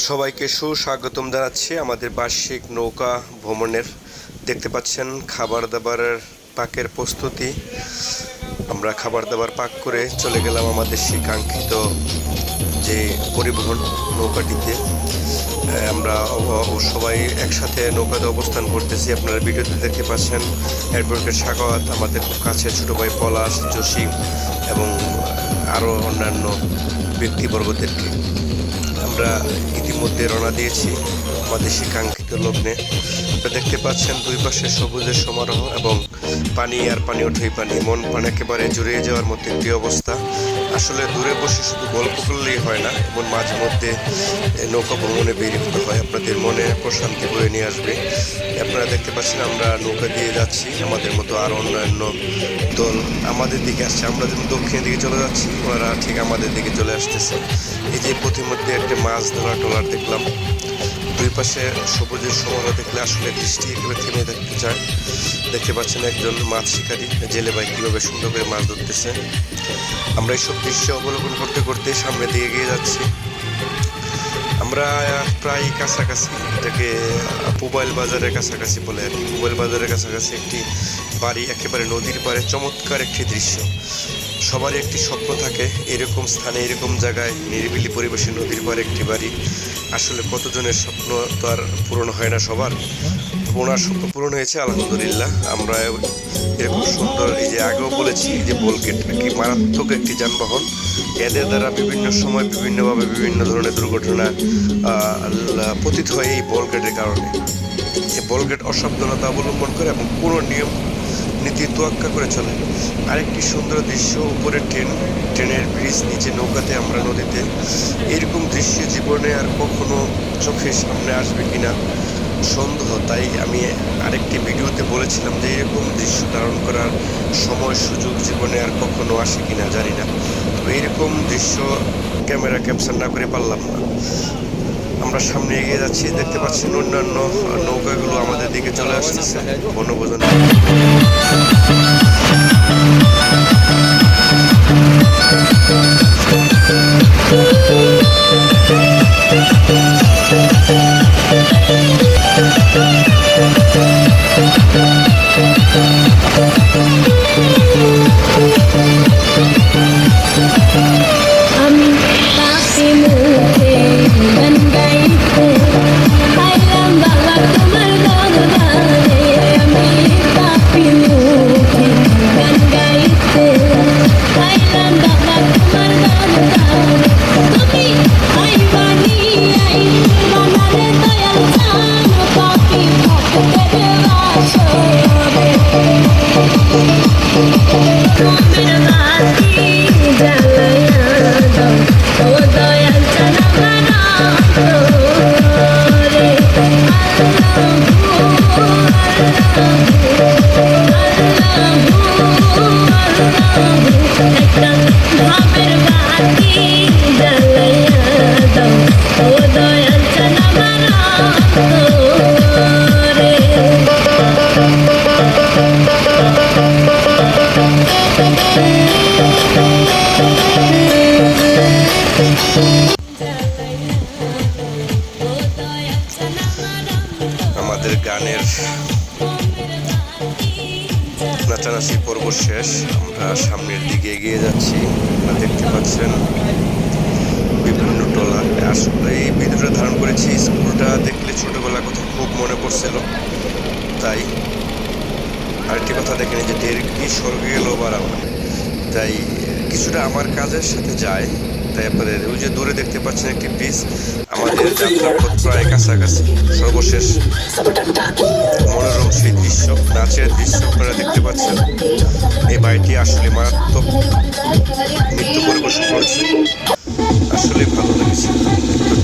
সবাইকে সুস্বাগতম জানাচ্ছি আমাদের বার্ষিক নৌকা ভ্রমণের। দেখতে পাচ্ছেন খাবার দাবারের পাকের প্রস্তুতি। আমরা খাবার দাবার পাক করে চলে গেলাম আমাদের সেই কাঙ্ক্ষিত যে পরিবহন নৌকাটিতে। আমরা সবাই একসাথে নৌকাতে অবস্থান করতেছি। আপনারা ভিডিওতে দেখতে পাচ্ছেন অ্যাডভোকেট সাখাওয়াত, আমাদের খুব কাছের ছোটো ভাই পলাশ, জসিম এবং আরও অন্যান্য ব্যক্তিবর্গদেরকে আমরা ইতিমধ্যে রওনা দিয়েছি আমাদের সেই কাঙ্ক্ষিত লগ্নে। আপনারা দেখতে পাচ্ছেন দুই পাশে সবুজের সমারোহ এবং পানি আর পানি ওঠেই পানি, মন প্রাণ একেবারে জুড়িয়ে যাওয়ার মতো একটি অবস্থা। আসলে দূরে বসে শুধু গল্প করলেই হয় না, এবং মাঝে মধ্যে নৌকা ভ্রমণে বেরিয়ে হতে হয়, আপনাদের মনে প্রশান্তি বয়ে নিয়ে আসবে। আপনারা দেখতে পাচ্ছেন আমরা নৌকা দিয়ে যাচ্ছি, আমাদের মতো আরও অন্যান্য দল আমাদের দিকে আসছে। আমরা যেমন দক্ষিণের দিকে চলে যাচ্ছি, ওরা ঠিক আমাদের দিকে চলে আসতেছে। এই যে প্রতিমধ্যে একটা মাছ ধরা ট্রলার দেখলাম, দুই পাশে সবুজের সমারোহ দেখলে আসলে দৃষ্টি একেবারে থেমে থাকতে চায়। দেখতে পাচ্ছেন একজন মাছ শিকারী জেলে ভাই কীভাবে সুন্দর করে মাছ ধরতেছে। আমরা এইসব দৃশ্য অবলোকন করতে করতে সামনে দিয়ে এগিয়ে যাচ্ছি। আমরা প্রায় কাছাকাছি, এটাকে পুবাইল বাজারের কাছাকাছি বলে আর কি। পুবাইল বাজারের কাছাকাছি একটি বাড়ি, একেবারে নদীর পাড়ে, চমৎকার একটি দৃশ্য। সবারই একটি স্বপ্ন থাকে এরকম স্থানে, এরকম জায়গায়, নিরিবিলি পরিবেশে নদীর পাড়ে একটি বাড়ি। আসলে কতজনের স্বপ্ন তো আর পূরণ হয় না সবার। ওনার স্বপ্ন পূরণ হয়েছে আলহামদুলিল্লাহ। আমরা এরকম সুন্দর, এই যে আগেও বলেছি যে বোলগেট কি মারাত্মক একটি যানবাহন, এদের দ্বারা বিভিন্ন সময় বিভিন্নভাবে বিভিন্ন ধরনের দুর্ঘটনা পতিত হয় এই বোলগেটের কারণে। এই বোলগেট অসাবধানতা অবলম্বন করে এবং কোনো নিয়ম নীতি তোয়াক্কা করে চলে। আরেকটি সুন্দর দৃশ্য, উপরে ট্রেনের ব্রিজ, নিচে নৌকাতে আমরা নদীতে। এরকম দৃশ্য জীবনে আর কখনো চোখের সামনে আসবে কিনা সন্দেহ। তাই আমি আরেকটি ভিডিওতে বলেছিলাম যে এরকম দৃশ্য ধারণ করার সময় সুযোগ জীবনে আর কখনো আসে কিনা জানি না। তো এইরকম দৃশ্য ক্যামেরা ক্যাপচার না করে পারলাম না। আমরা সামনে এগিয়ে যাচ্ছি, দেখতে পাচ্ছেন অন্যান্য নৌকাগুলো আমাদের দিকে চলে আসতেছে। বনভোজন আমি পাখি মুখে গান গাইতে পাইলাম বাবা তোমার দরবারে। আমি পাখি মুখে গান গাইতে পাইলাম বাবা তোমার দরবারে। তুমি আইবানি আই বানারে দয়াল চান, পাখি ভক্তের বাসরে। তোমার বাতি জ্বালায়া দাও, ও দয়াল চান আমার অন্তরে। একটা ভাবের বাতি জ্বালায়া দাও, ও দয়াল চান আমার অন্তরে। আমাদের গানের নাচানাচি পর্ব শেষ, আমরা সামনের দিকে এগিয়ে যাচ্ছি। আপনারা দেখতে পাচ্ছেন বিভিন্ন ট্রলার। আসলে এই ভিডিওটা ধারণ করেছি, স্কুলটা দেখলে ছোটোবেলার কথা খুব মনে পড়ছিল। তাই আরেকটি কথা দেখেন, যে ঢের কি স্বর্গীয় লোবার আমার, তাই কিছুটা আমার কাজের সাথে যায়। তাই আপনাদের ওই যে দূরে দেখতে পাচ্ছেন একটি ব্রিজ, আমাদের যাত্রাপথ প্রায় কাছাকাছি। সর্বশেষ মনোরম সেই দৃশ্য, নাচের দৃশ্য আপনারা দেখতে পাচ্ছেন। এই বাড়িটি আসলে মারাত্মক নৃত্য পরিবেশন করেছে, আসলে ভালো লেগেছে। তো